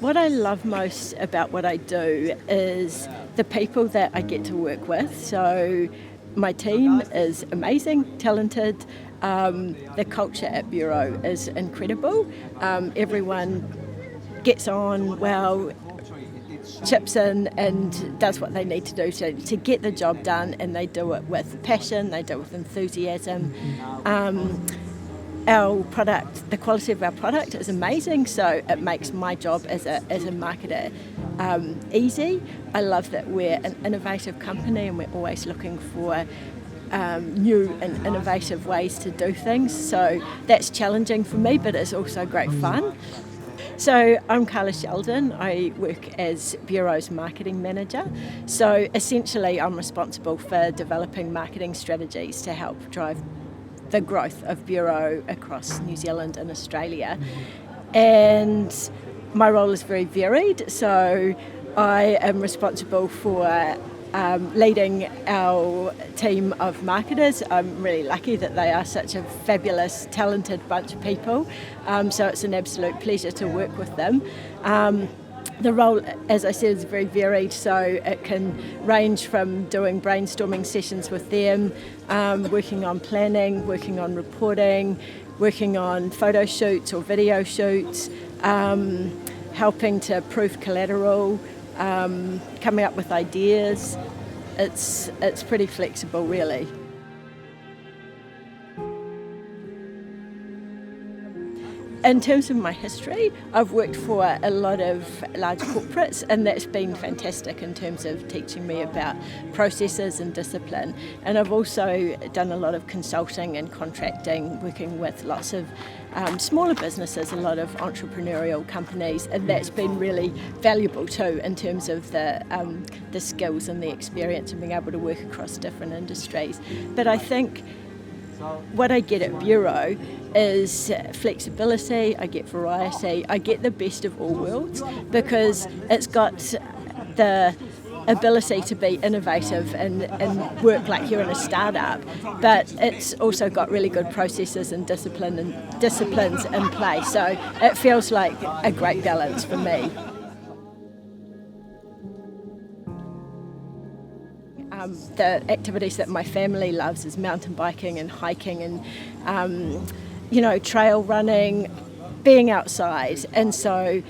What I love most about what I do is the people that I get to work with. So my team is amazing, talented. The culture at Buro is incredible. Everyone gets on well, chips in and does what they need to do to get the job done, and they do it with passion, they do it with enthusiasm. Our product, the quality of our product is amazing, so it makes my job as a marketer easy. I love that we're an innovative company and we're always looking for new and innovative ways to do things, so that's challenging for me, but it's also great fun. So I'm Carla Sheldon. I work as Buro's marketing manager. So essentially I'm responsible for developing marketing strategies to help drive the growth of Buro across New Zealand and Australia. And my role is very varied. So I am responsible for leading our team of marketers. I'm really lucky that they are such a fabulous, talented bunch of people. So it's an absolute pleasure to work with them. The role, as I said, is very varied, so it can range from doing brainstorming sessions with them, working on planning, working on reporting, working on photo shoots or video shoots, helping to proof collateral, coming up with ideas. It's pretty flexible, really. In terms of my history, I've worked for a lot of large corporates, and that's been fantastic in terms of teaching me about processes and discipline. And I've also done a lot of consulting and contracting, working with lots of smaller businesses, a lot of entrepreneurial companies, and that's been really valuable too in terms of the skills and the experience and being able to work across different industries. But I think what I get at Buro is flexibility, I get variety, I get the best of all worlds, because it's got the ability to be innovative and work like you're in a startup, but it's also got really good processes and disciplines in place, so it feels like a great balance for me. The activities that my family loves is mountain biking and hiking and trail running, being outside, and so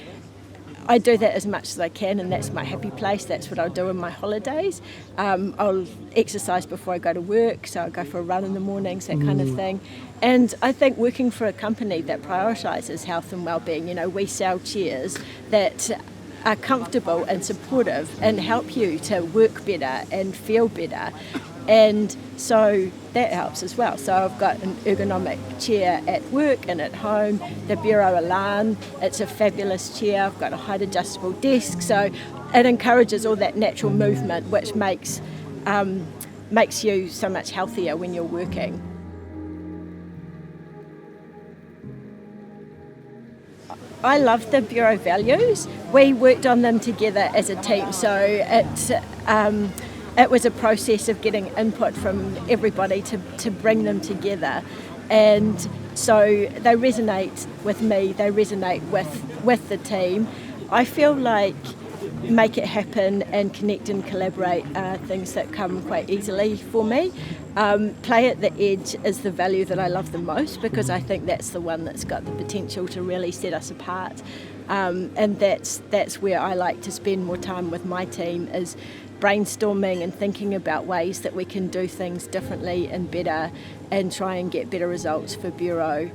I do that as much as I can, and that's my happy place. That's what I'll do in my holidays. I'll exercise before I go to work, so I'll go for a run in the mornings, that kind of thing. And I think working for a company that prioritises health and well-being, we sell chairs that are comfortable and supportive and help you to work better and feel better, and so that helps as well. So I've got an ergonomic chair at work and at home, the Buro Elan, it's a fabulous chair. I've got a height adjustable desk, so it encourages all that natural movement, which makes you so much healthier when you're working. I love the Buro values. We worked on them together as a team, so it was a process of getting input from everybody to bring them together, and so they resonate with me, they resonate with the team. I feel like make it happen and connect and collaborate are things that come quite easily for me. Play at the edge is the value that I love the most, because I think that's the one that's got the potential to really set us apart, and that's where I like to spend more time with my team, is brainstorming and thinking about ways that we can do things differently and better and try and get better results for Buro.